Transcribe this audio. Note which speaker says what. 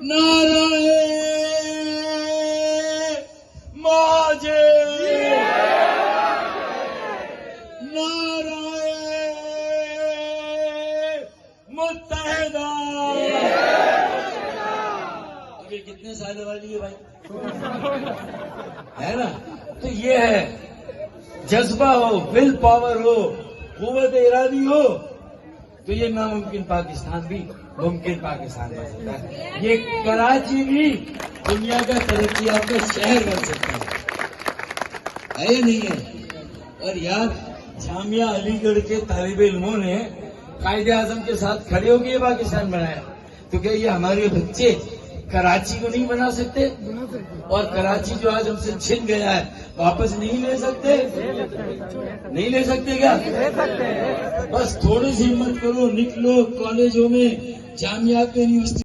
Speaker 1: नाराए माजे, नाराए मुत्तहिदा। अब ये कितने साल वाली है भाई, है ना? तो ये है, जज्बा हो, विल पावर हो, कुव्वत इरादी हो, तो ये नामुमकिन पाकिस्तान भी मुमकिन पाकिस्तान बन सकता है। ये कराची भी दुनिया का तरक्की याफ्ता शहर बन सकता है या नहीं है? और यार, जामिया अलीगढ़ के तालिब इल्मों ने कायदे आजम के साथ खड़े होकर ये पाकिस्तान बनाया, तो क्या ये हमारे बच्चे कराची को नहीं बना सकते? और कराची जो आज हमसे छिन गया है, वापस नहीं ले सकते? नहीं ले सकते क्या? बस थोड़ी सी हिम्मत करो, निकलो कॉलेजों में, जामियात में, यूनिवर्सिटी